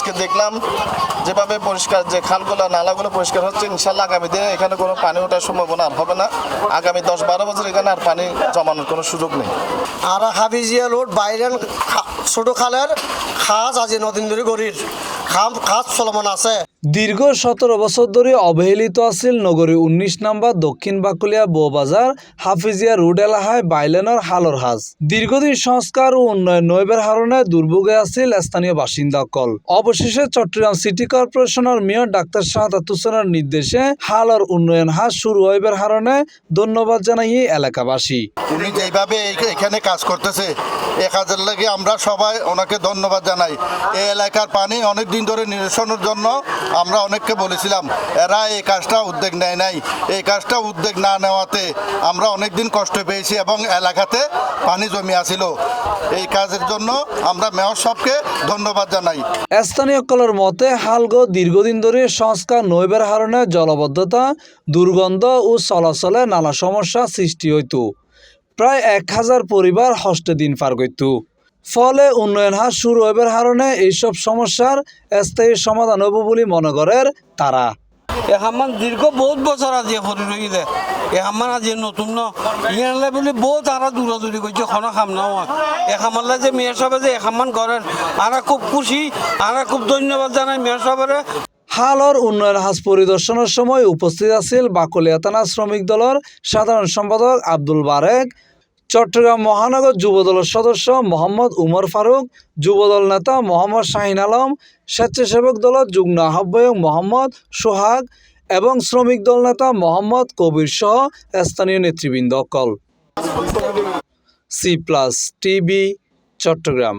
আজকে দেখলাম যেভাবে পরিষ্কার যে খালগুলো নালাগুলো পরিষ্কার হচ্ছে, ইনশাল্লাহ আগামী দিনে এখানে কোনো পানি ওঠার সম্ভাবনা আর হবে না। আগামী 10-12 বছর এখানে আর পানি জমানোর কোনো সুযোগ নেই। আর হাফিজিয়া রোড বাইরের ছোট খালের খাজ আজি নদীন ধরে গড়ির খাজ চলমান আছে। দীর্ঘ 17 বছর ধরে অবহেলিত আছিল নগরী 19 নম্বর দক্ষিণ বাকুলিয়া বৌবাজার হাফিজিয়া রোড এলাকায় বাইলেনের হালর হাজ। দীর্ঘদিন সংস্কার ও উন্নয়ন নইবের কারণে দুর্ভোগে আছিল স্থানীয় বাসিন্দাসকল। অবশেষে চট্টগ্রাম সিটি কর্পোরেশনের মেয়র ডাক্তার শাহাদাত হোসেনের নির্দেশে হালর উন্নয়ন হাজ শুরু হইবার কারণে ধন্যবাদ জানাই এলাকাবাসী। উনি যেভাবে এখানে কাজ করতেছে এ কাজের লাগে আমরা সবাই ওনাকে ধন্যবাদ জানাই। এই এলাকার পানি অনেক দিন ধরে নিরসনের জন্য আমরা অনেককে বলেছিলাম, এরা এই কাজটা উদ্যোগ নেয় নাই। এই কাজটা উদ্যোগ না নেওয়াতে আমরা অনেক দিন কষ্ট পেয়েছি এবং এলাকাতে পানি জমি আছিল। এই কাজের জন্য আমরা মেয়র সাহেবকে ধন্যবাদ জানাই। স্থানীয় কলের মতে হালগো দীর্ঘদিন ধরে সংস্কার নইবার কারণে জলবদ্ধতা, দুর্গন্ধ ও চলাচলে নানা সমস্যা সৃষ্টি হইত। প্রায় 1000 পরিবার হষ্টে দিন পার করত। ফলে উন্নয়ন হার শুরু হইবার কারণে এইসব সমস্যার স্থায়ী সমাধান হব বলে মনে করেন তারা। এখান দীর্ঘ বহুত বছর আজি ভরি রইলে এখান আজি নতুন ইয়ালে বলে বহুত আরো দূরাদূরি করছে কোনো খাম না এখানলে যে মেয়র সাহেব যে এখান করেন আর খুব খুশি আর খুব ধন্যবাদ জানাই মেয়র সাহেবের। হালর উন্নয়ন হাজ পরিদর্শনের সময় উপস্থিত আছিল বাকলিয়া থানা শ্রমিক দলের সাধারণ সম্পাদক আব্দুল বারেক, চট্টগ্রাম মহানগর যুবদলের সদস্য মোহাম্মদ উমর ফারুক, যুবদল নেতা মোহাম্মদ শাহিন আলম, স্বেচ্ছাসেবক দলের যুগ্ম আহ্বায়ক মোহাম্মদ সোহাগ এবং শ্রমিক দল নেতা মোহাম্মদ কবির সহ স্থানীয় নেতৃবৃন্দ। C+ TV Chittagong.